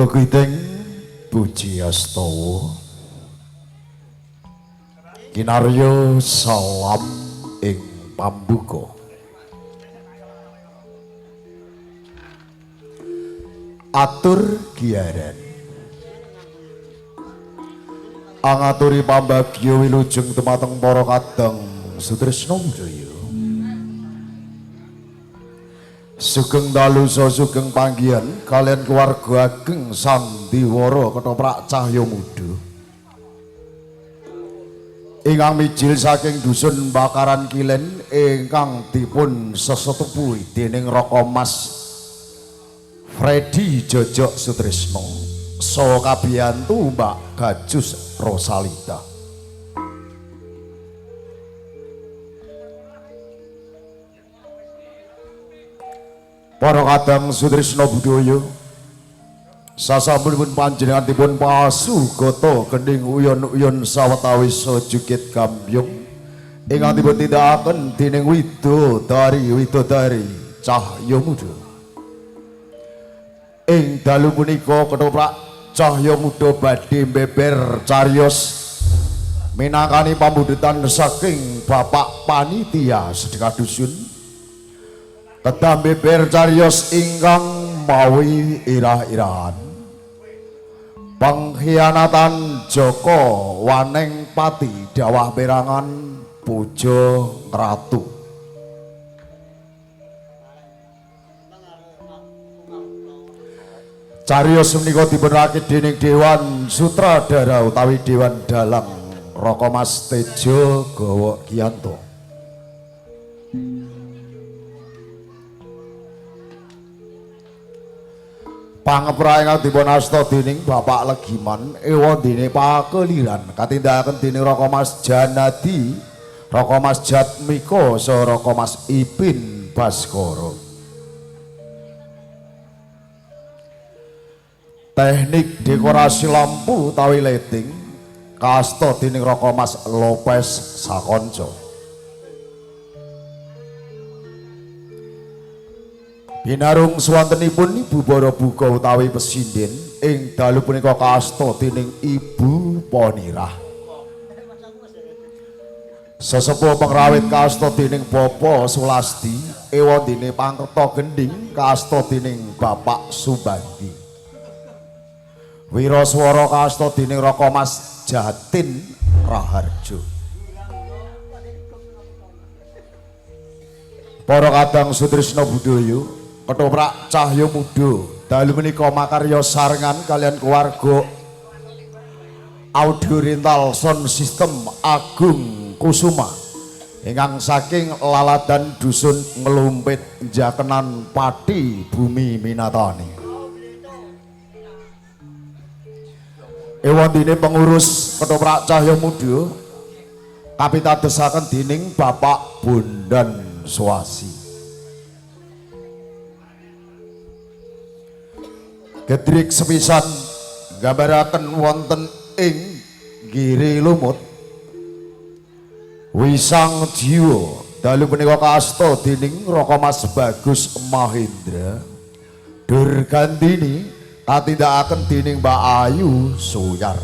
Gegiting puji astawa kinarya salam ing pambuka atur giaran angaturi pambagya wilujeng dumateng para kadang Sutresna Budaya sugeng dalu sugeng panggihan kalian keluarga ageng sandiwara ketoprak cahya muda ingkang mijil saking dusun Bakaran Kilen ingkang dipun sesetupuhi dening Raka Mas Freddy Jojok Sutresna saha kabiyantu Mbak Gajus Rosalita. Para kadang Sutresna Budaya sasampunipun panjenengan dipun pasugata gending uyon-uyon sawetawis sejukit gambyong ingkang dipun tindakaken dening widodari cahya muda. Ing dalu punika ketoprak cahya muda badhe beber cariyos minangkani pambudutan saking Bapak Panitia Sedekah Dusun kedah beber cariyos ingkang mawi irah-irahan pengkhianatan Joko Waneng Pati dawah perangan puja ratu cariyos menika dipunrakit dening Dewan Sutradara utawi Dewan Dalang Raka Mas Tejo Gawa Giyanto. Pangeprahe ingkang dipun asta dening Bapak Legiman ewandene pakeliran katindakaken dening Raka Mas Janadi, Raka Mas Jatmiko saha Raka Mas Ipin Baskara. Teknik dekorasi lampu utawi lighting kasta dening Raka Mas Lopez Sakonco. Binarung swantenipun Ibu Bara Buka utawi pesinden ing dalu punika kasta dening Ibu Ponirah. Sesepuh pengrawit kasta dening Bapak Sulasti ewandene pangkerta gending kasta dening Bapak Subandi. Wiraswara kasta dening Raka Mas Jatin Raharjo. Para kadang Sutresna Budaya ketoprak cahya muda dalu menika makarya sarengan kalian keluarga Audio Rental Sound System Agung Kusuma ingkang saking laladan dusun Ngelumpit Jakenan Pati Bumi Minatani. Ewandine pengurus ketoprak cahya muda kapitadosaken dening Bapak Bondan Swasi. Gedrik sepisan gambaraken wonten ing Giri Lumut Wisang Jiwa dalu punika kasta dening Raka Mas Bagus Mahendra. Durgandini katindakaken dening Mbak Ayu Suyar.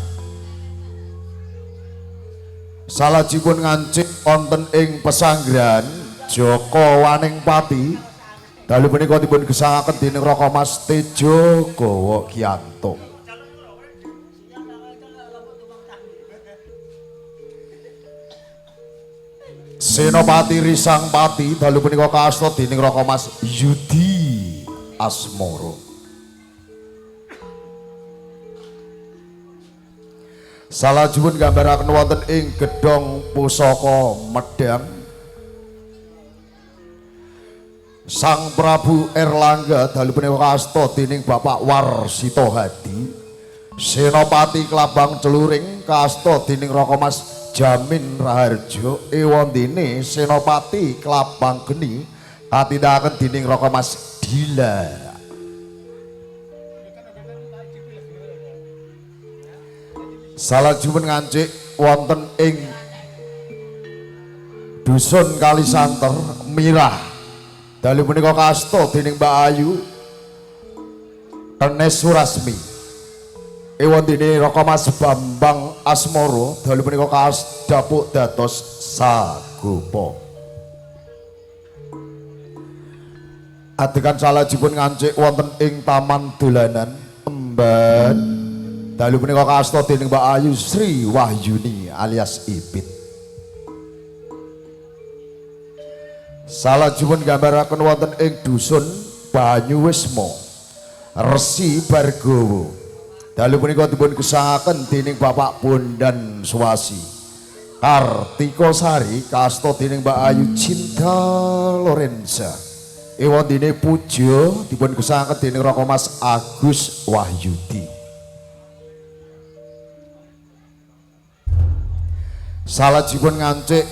Salajengipun ngancik wonten ing pesanggrahan Joko Waneng Pati dalu punika dipun gesangaken dening Raka Mas Tejo Gawa Giyanto. Senopati Risang Pati dalu punika kasta dening Raka Mas Yudi Asmoro. Salajengipun gambaraken wonten ing Gedhong Pusaka Medang Sang Prabu Erlangga dalu punika kasta dening Bapak Warsito Hadi. Senopati Klabang Celuring kasta dening Raka Mas Jamin Raharjo ewandene Senopati Klabang Geni katindakaken dening Raka Mas Dila. Salajengipun ngancik wonten ing Dusun Kalisanter Mirah dalu punika kasta dening Mbak Ayu Tenes Surasmi Ewondene Raka Mas Bambang Asmara dalu punika kaas dapuk dados sagopa. Adegan salajipun ngancik wonten ing taman dolanan emban dalu punika kasta dening Mbak Ayu Sri Wahyuni alias Ipit. Salajipun gambaraken wonten ing dusun Banyuwisma Resi Bargowo dalu punika dipun gesangaken dening Bapak Bondan Swasi Kartika Sari kasta dening Mbak Ayu Cinta Lorenza. Ewondene puja dipun gesangaken dening Raka Mas Agus Wahyudi. Salajipun ngancik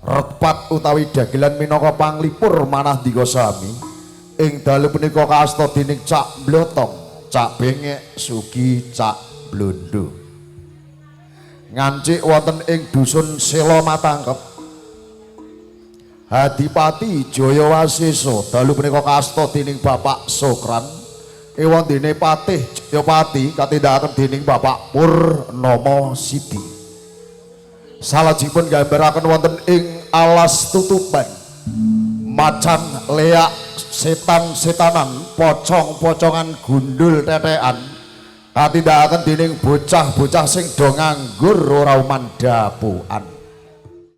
repat utawi dagelan minangka panglipur manah dika sami ing dalu punika kasta dening Cak Blotong, Cak Bengek, Sugi, Cak Blondo. Ngancik wonten ing dusun Sela Matangkep Hadipati Jaya Wasesa dalu punika kasta dening Bapak Sokran. Ewondene Patih Jayapati katindakaken dening Bapak Purnomo Sidi. Salajipun gambaraken wonten ing alas tutupan macan leak setan-setanan pocong-pocongan gundul tetekan katindakaken dening bocah-bocah sing do nganggur ora uman dapukan.